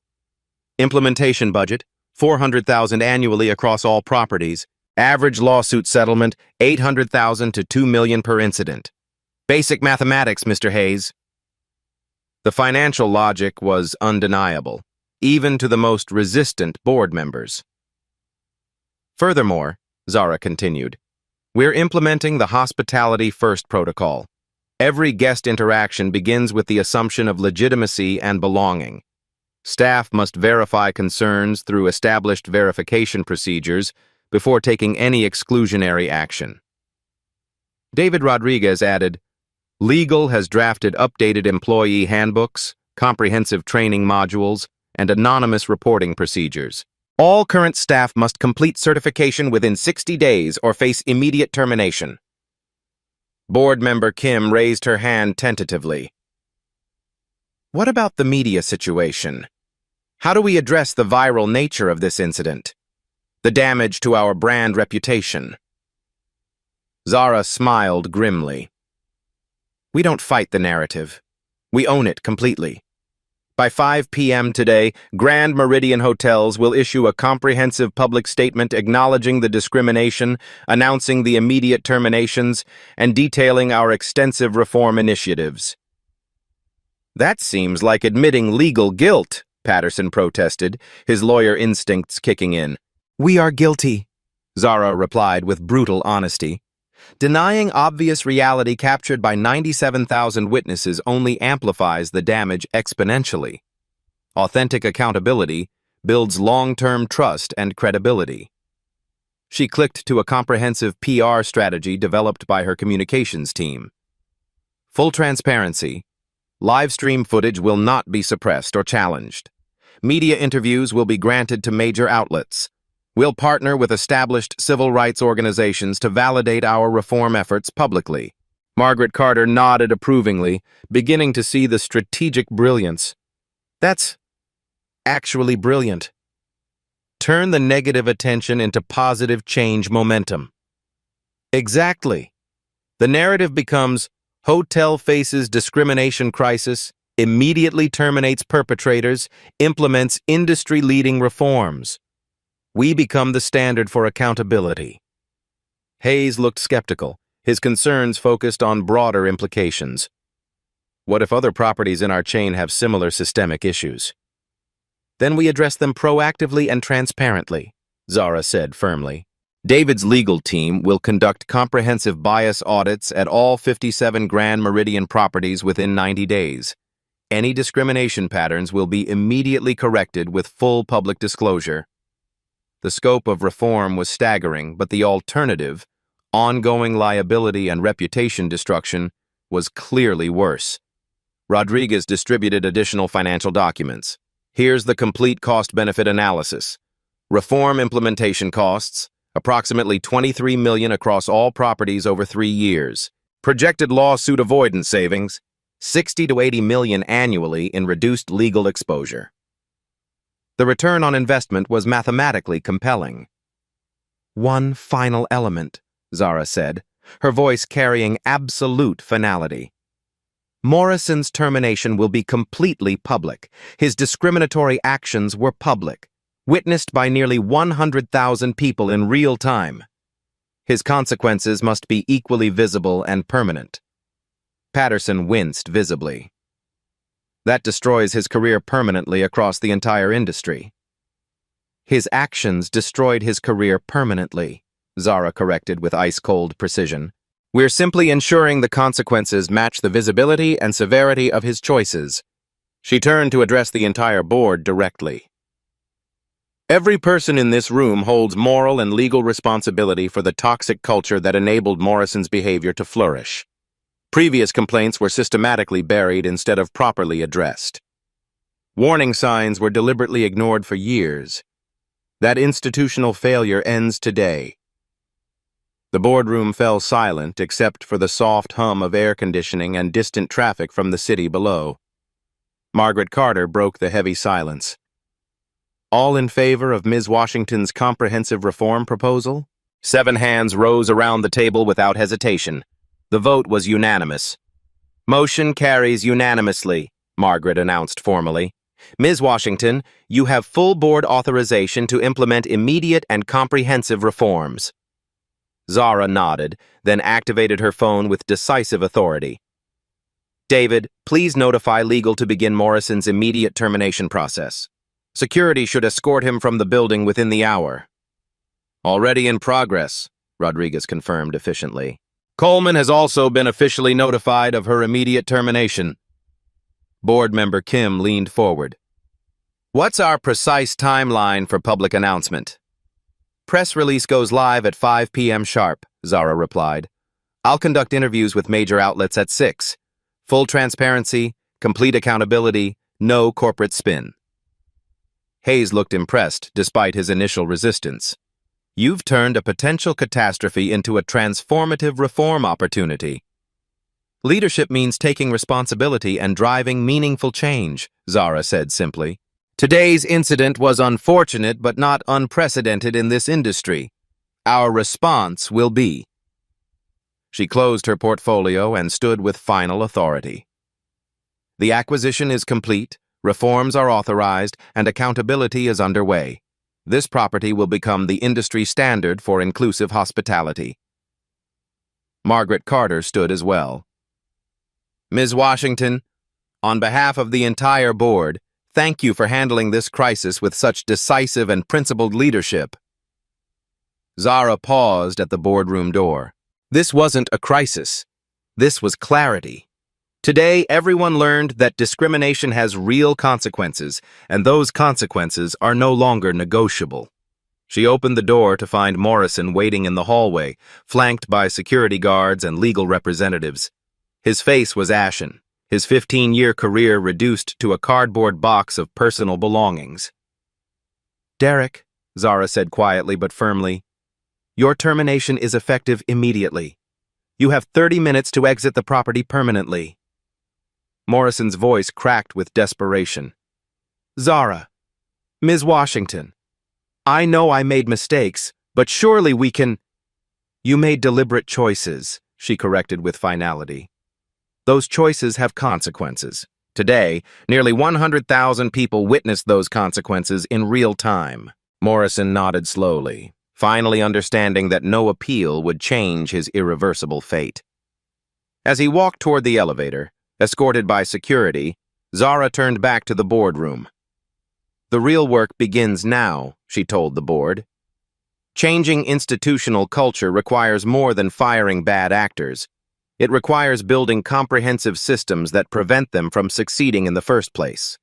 Implementation budget, $400,000 annually across all properties. Average lawsuit settlement, $800,000 to $2 million per incident. Basic mathematics, Mr. Hayes. The financial logic was undeniable, even to the most resistant board members. Furthermore, Zara continued, we're implementing the Hospitality First Protocol. Every guest interaction begins with the assumption of legitimacy and belonging. Staff must verify concerns through established verification procedures before taking any exclusionary action. David Rodriguez added, Legal has drafted updated employee handbooks, comprehensive training modules, and anonymous reporting procedures. All current staff must complete certification within 60 days or face immediate termination. Board member Kim raised her hand tentatively. What about the media situation? How do we address the viral nature of this incident? The damage to our brand reputation? Zara smiled grimly. We don't fight the narrative. We own it completely. By 5 p.m. today, Grand Meridian Hotels will issue a comprehensive public statement acknowledging the discrimination, announcing the immediate terminations, and detailing our extensive reform initiatives. That seems like admitting legal guilt, Patterson protested, his lawyer instincts kicking in. We are guilty, Zara replied with brutal honesty. Denying obvious reality captured by 97,000 witnesses only amplifies the damage exponentially. Authentic accountability builds long-term trust and credibility. She clicked to a comprehensive PR strategy developed by her communications team. Full transparency. Live stream footage will not be suppressed or challenged. Media interviews will be granted to major outlets. We'll partner with established civil rights organizations to validate our reform efforts publicly. Margaret Carter nodded approvingly, beginning to see the strategic brilliance. That's actually brilliant. Turn the negative attention into positive change momentum. Exactly. The narrative becomes, hotel faces discrimination crisis, immediately terminates perpetrators, implements industry-leading reforms. We become the standard for accountability. Hayes looked skeptical, his concerns focused on broader implications. What if other properties in our chain have similar systemic issues? Then we address them proactively and transparently, Zara said firmly. David's legal team will conduct comprehensive bias audits at all 57 Grand Meridian properties within 90 days. Any discrimination patterns will be immediately corrected with full public disclosure. The scope of reform was staggering, but the alternative, ongoing liability and reputation destruction, was clearly worse. Rodriguez distributed additional financial documents. Here's the complete cost-benefit analysis. Reform implementation costs, approximately $23 million across all properties over 3 years. Projected lawsuit avoidance savings, $60 to $80 million annually in reduced legal exposure. The return on investment was mathematically compelling. One final element, Zara said, her voice carrying absolute finality. Morrison's termination will be completely public. His discriminatory actions were public, witnessed by nearly 100,000 people in real time. His consequences must be equally visible and permanent. Patterson winced visibly. That destroys his career permanently across the entire industry. His actions destroyed his career permanently, Zara corrected with ice-cold precision. We're simply ensuring the consequences match the visibility and severity of his choices. She turned to address the entire board directly. Every person in this room holds moral and legal responsibility for the toxic culture that enabled Morrison's behavior to flourish. Previous complaints were systematically buried instead of properly addressed. Warning signs were deliberately ignored for years. That institutional failure ends today. The boardroom fell silent except for the soft hum of air conditioning and distant traffic from the city below. Margaret Carter broke the heavy silence. All in favor of Ms. Washington's comprehensive reform proposal? 7 hands rose around the table without hesitation. The vote was unanimous. Motion carries unanimously, Margaret announced formally. Ms. Washington, you have full board authorization to implement immediate and comprehensive reforms. Zara nodded, then activated her phone with decisive authority. David, please notify legal to begin Morrison's immediate termination process. Security should escort him from the building within the hour. Already in progress, Rodriguez confirmed efficiently. Coleman has also been officially notified of her immediate termination. Board member Kim leaned forward. What's our precise timeline for public announcement? Press release goes live at 5 p.m. sharp, Zara replied. I'll conduct interviews with major outlets at 6. Full transparency, complete accountability, no corporate spin. Hayes looked impressed despite his initial resistance. You've turned a potential catastrophe into a transformative reform opportunity. Leadership means taking responsibility and driving meaningful change, Zara said simply. Today's incident was unfortunate but not unprecedented in this industry. Our response will be. She closed her portfolio and stood with final authority. The acquisition is complete, reforms are authorized, and accountability is underway. This property will become the industry standard for inclusive hospitality. Margaret Carter stood as well. Ms. Washington, on behalf of the entire board, thank you for handling this crisis with such decisive and principled leadership. Zara paused at the boardroom door. This wasn't a crisis. This was clarity. Today, everyone learned that discrimination has real consequences, and those consequences are no longer negotiable. She opened the door to find Morrison waiting in the hallway, flanked by security guards and legal representatives. His face was ashen, his 15-year career reduced to a cardboard box of personal belongings. Derek, Zara said quietly but firmly, your termination is effective immediately. You have 30 minutes to exit the property permanently. Morrison's voice cracked with desperation. Zara, Ms. Washington, I know I made mistakes, but surely we can— You made deliberate choices, she corrected with finality. Those choices have consequences. Today, nearly 100,000 people witnessed those consequences in real time. Morrison nodded slowly, finally understanding that no appeal would change his irreversible fate. As he walked toward the elevator, escorted by security, Zara turned back to the boardroom. The real work begins now, she told the board. Changing institutional culture requires more than firing bad actors. It requires building comprehensive systems that prevent them from succeeding in the first place.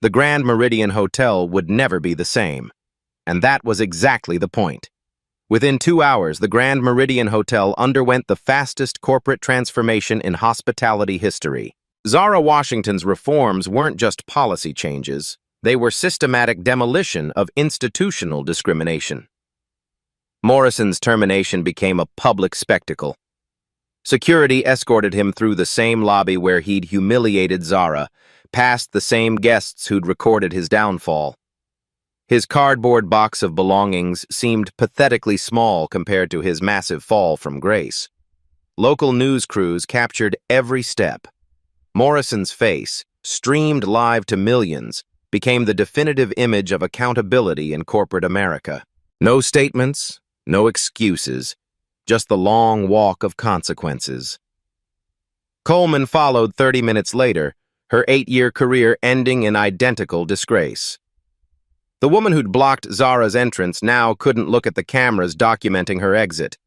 The Grand Meridian Hotel would never be the same, and that was exactly the point. Within 2 hours, the Grand Meridian Hotel underwent the fastest corporate transformation in hospitality history. Zara Washington's reforms weren't just policy changes, they were systematic demolition of institutional discrimination. Morrison's termination became a public spectacle. Security escorted him through the same lobby where he'd humiliated Zara, past the same guests who'd recorded his downfall. His cardboard box of belongings seemed pathetically small compared to his massive fall from grace. Local news crews captured every step. Morrison's face, streamed live to millions, became the definitive image of accountability in corporate America. No statements, no excuses, just the long walk of consequences. Coleman followed 30 minutes later, her 8-year career ending in identical disgrace. The woman who'd blocked Zara's entrance now couldn't look at the cameras documenting her exit.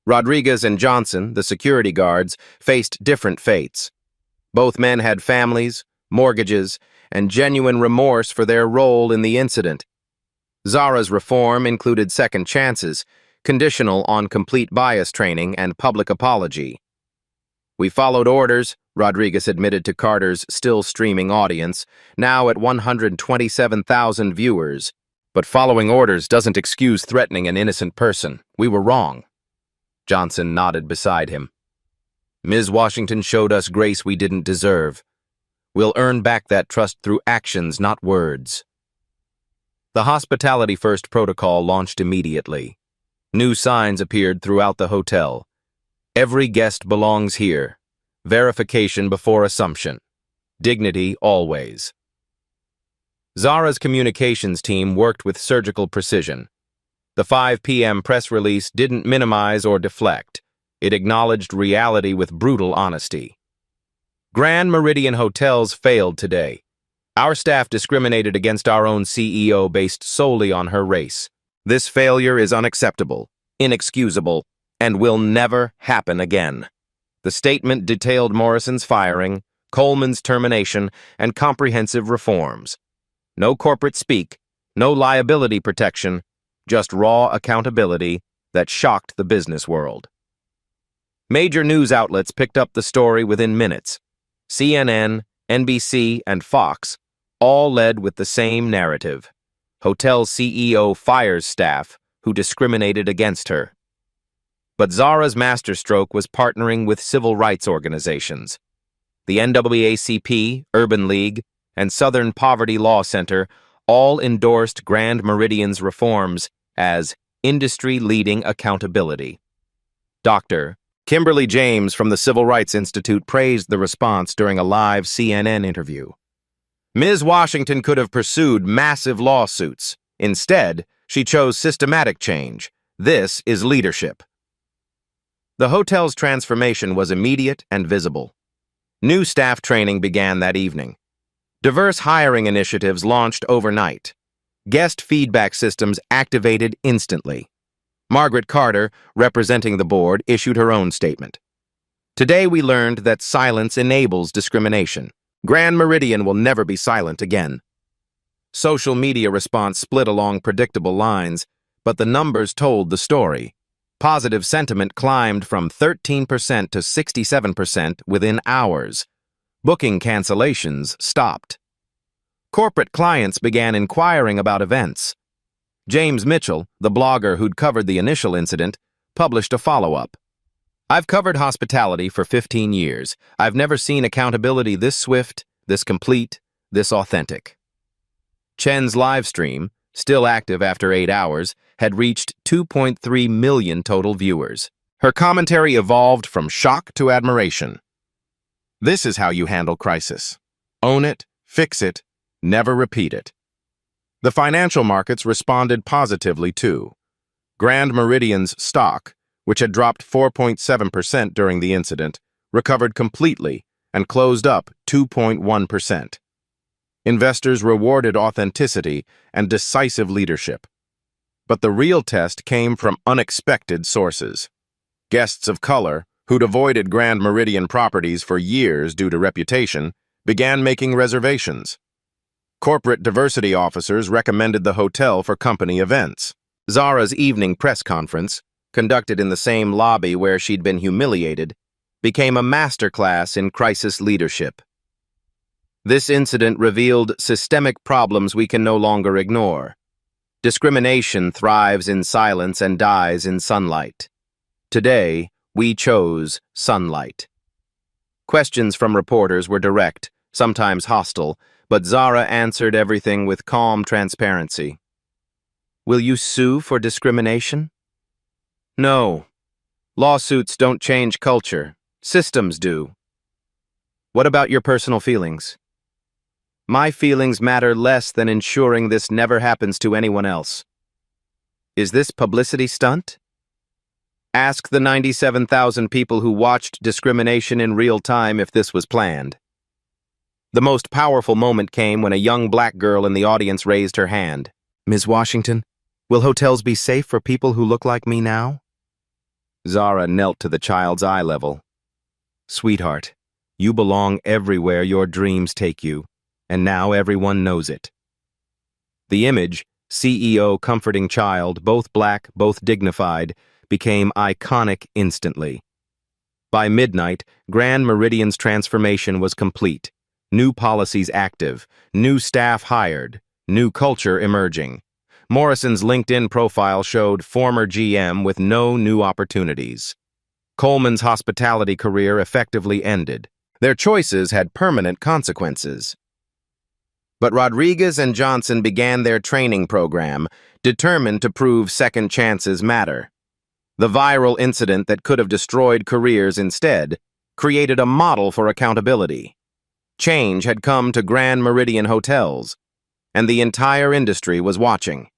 Rodriguez and Johnson, the security guards, faced different fates. Both men had families, mortgages, and genuine remorse for their role in the incident. Zara's reform included second chances, conditional on complete bias training and public apology. We followed orders, Rodriguez admitted to Carter's still streaming audience, now at 127,000 viewers. But following orders doesn't excuse threatening an innocent person. We were wrong. Johnson nodded beside him. Ms. Washington showed us grace we didn't deserve. We'll earn back that trust through actions, not words. The Hospitality First protocol launched immediately. New signs appeared throughout the hotel. Every guest belongs here. Verification before assumption. Dignity always. Zara's communications team worked with surgical precision. The 5 p.m. press release didn't minimize or deflect. It acknowledged reality with brutal honesty. Grand Meridian Hotels failed today. Our staff discriminated against our own CEO based solely on her race. This failure is unacceptable, inexcusable, and will never happen again. The statement detailed Morrison's firing, Coleman's termination, and comprehensive reforms. No corporate speak, no liability protection, just raw accountability that shocked the business world. Major news outlets picked up the story within minutes. CNN, NBC, and Fox all led with the same narrative. Hotel CEO fires staff who discriminated against her. But Zara's masterstroke was partnering with civil rights organizations. The NAACP, Urban League, and Southern Poverty Law Center all endorsed Grand Meridian's reforms as industry-leading accountability. Dr. Kimberly James from the Civil Rights Institute praised the response during a live CNN interview. Ms. Washington could have pursued massive lawsuits. Instead, she chose systematic change. This is leadership. The hotel's transformation was immediate and visible. New staff training began that evening. Diverse hiring initiatives launched overnight. Guest feedback systems activated instantly. Margaret Carter, representing the board, issued her own statement. Today we learned that silence enables discrimination. Grand Meridian will never be silent again. Social media response split along predictable lines, but the numbers told the story. Positive sentiment climbed from 13% to 67% within hours. Booking cancellations stopped. Corporate clients began inquiring about events. James Mitchell, the blogger who'd covered the initial incident, published a follow-up. "I've covered hospitality for 15 years. I've never seen accountability this swift, this complete, this authentic." Chen's live stream, still active after 8 hours, had reached 2.3 million total viewers. Her commentary evolved from shock to admiration. This is how you handle crisis. Own it, fix it, never repeat it. The financial markets responded positively too. Grand Meridian's stock, which had dropped 4.7% during the incident, recovered completely and closed up 2.1%. Investors rewarded authenticity and decisive leadership. But the real test came from unexpected sources. Guests of color, who'd avoided Grand Meridian properties for years due to reputation, began making reservations. Corporate diversity officers recommended the hotel for company events. Zara's evening press conference, conducted in the same lobby where she'd been humiliated, became a masterclass in crisis leadership. This incident revealed systemic problems we can no longer ignore. Discrimination thrives in silence and dies in sunlight. Today, we chose sunlight. Questions from reporters were direct, sometimes hostile, but Zara answered everything with calm transparency. "Will you sue for discrimination?" "No. Lawsuits don't change culture. Systems do." "What about your personal feelings?" "My feelings matter less than ensuring this never happens to anyone else." "Is this publicity stunt?" "Ask the 97,000 people who watched discrimination in real time if this was planned." The most powerful moment came when a young black girl in the audience raised her hand. "Ms. Washington, will hotels be safe for people who look like me now?" Zara knelt to the child's eye level. "Sweetheart, you belong everywhere your dreams take you, and now everyone knows it." The image, CEO comforting child, both black, both dignified, became iconic instantly. By midnight, Grand Meridian's transformation was complete. New policies active, new staff hired, new culture emerging. Morrison's LinkedIn profile showed former GM with no new opportunities. Coleman's hospitality career effectively ended. Their choices had permanent consequences. But Rodriguez and Johnson began their training program, determined to prove second chances matter. The viral incident that could have destroyed careers instead created a model for accountability. Change had come to Grand Meridian hotels, and the entire industry was watching.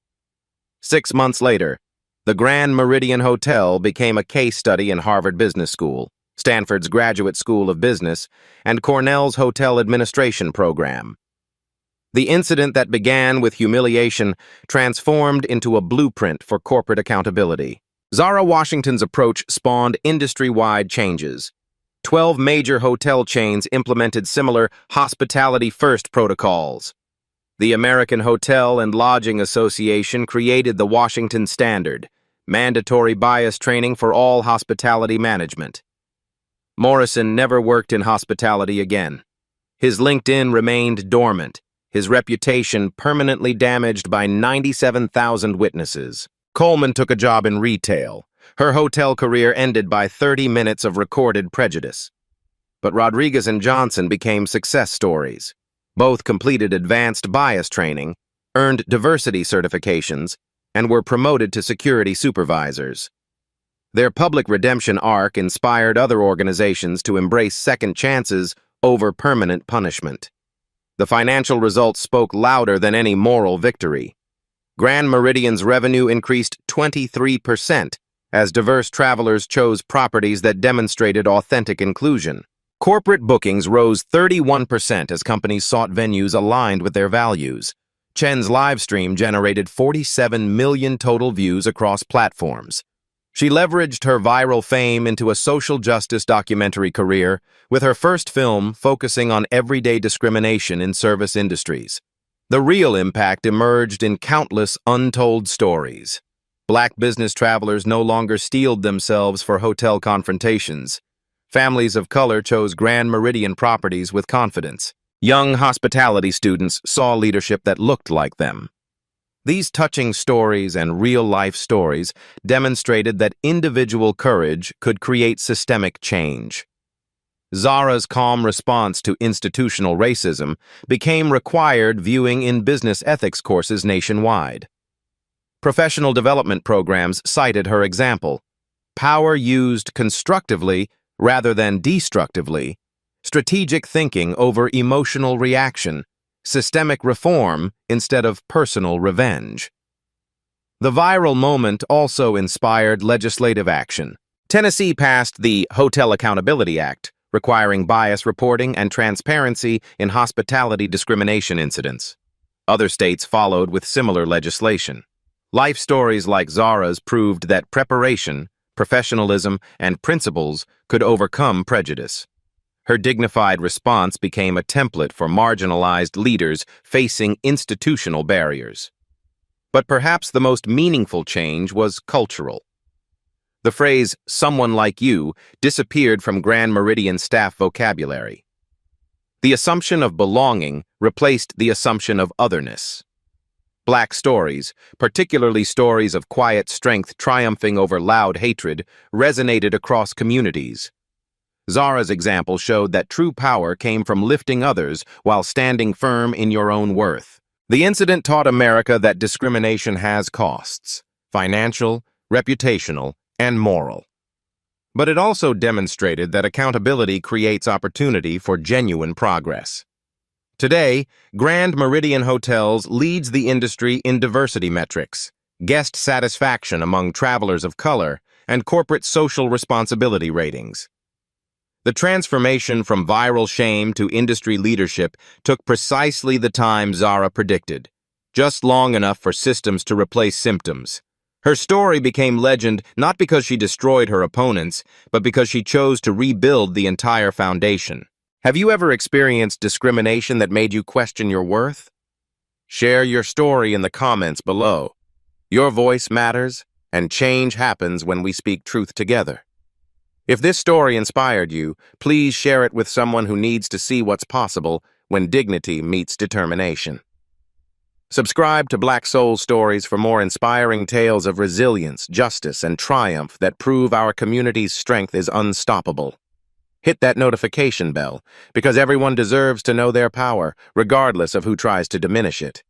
6 months later, the Grand Meridian Hotel became a case study in Harvard Business School, Stanford's Graduate School of Business, and Cornell's Hotel Administration program. The incident that began with humiliation transformed into a blueprint for corporate accountability. Zara Washington's approach spawned industry-wide changes. 12 major hotel chains implemented similar hospitality-first protocols. The American Hotel and Lodging Association created the Washington Standard, mandatory bias training for all hospitality management. Morrison never worked in hospitality again. His LinkedIn remained dormant, his reputation permanently damaged by 97,000 witnesses. Coleman took a job in retail. Her hotel career ended by 30 minutes of recorded prejudice. But Rodriguez and Johnson became success stories. Both completed advanced bias training, earned diversity certifications, and were promoted to security supervisors. Their public redemption arc inspired other organizations to embrace second chances over permanent punishment. The financial results spoke louder than any moral victory. Grand Meridian's revenue increased 23% as diverse travelers chose properties that demonstrated authentic inclusion. Corporate bookings rose 31% as companies sought venues aligned with their values. Chen's live stream generated 47 million total views across platforms. She leveraged her viral fame into a social justice documentary career, with her first film focusing on everyday discrimination in service industries. The real impact emerged in countless untold stories. Black business travelers no longer steeled themselves for hotel confrontations. Families of color chose Grand Meridian properties with confidence. Young hospitality students saw leadership that looked like them. These touching stories and real-life stories demonstrated that individual courage could create systemic change. Zara's calm response to institutional racism became required viewing in business ethics courses nationwide. Professional development programs cited her example. Power used constructively rather than destructively, strategic thinking over emotional reaction, systemic reform instead of personal revenge. The viral moment also inspired legislative action. Tennessee passed the Hotel Accountability Act, requiring bias reporting and transparency in hospitality discrimination incidents. Other states followed with similar legislation. Life stories like Zara's proved that preparation, professionalism, and principles could overcome prejudice. Her dignified response became a template for marginalized leaders facing institutional barriers. But perhaps the most meaningful change was cultural. The phrase, "someone like you," disappeared from Grand Meridian staff vocabulary. The assumption of belonging replaced the assumption of otherness. Black stories, particularly stories of quiet strength triumphing over loud hatred, resonated across communities. Zara's example showed that true power came from lifting others while standing firm in your own worth. The incident taught America that discrimination has costs: financial, reputational, and moral. But it also demonstrated that accountability creates opportunity for genuine progress. Today, Grand Meridian Hotels leads the industry in diversity metrics, guest satisfaction among travelers of color, and corporate social responsibility ratings. The transformation from viral shame to industry leadership took precisely the time Zara predicted, just long enough for systems to replace symptoms. Her story became legend not because she destroyed her opponents, but because she chose to rebuild the entire foundation. Have you ever experienced discrimination that made you question your worth? Share your story in the comments below. Your voice matters, and change happens when we speak truth together. If this story inspired you, please share it with someone who needs to see what's possible when dignity meets determination. Subscribe to Black Soul Stories for more inspiring tales of resilience, justice, and triumph that prove our community's strength is unstoppable. Hit that notification bell, because everyone deserves to know their power, regardless of who tries to diminish it.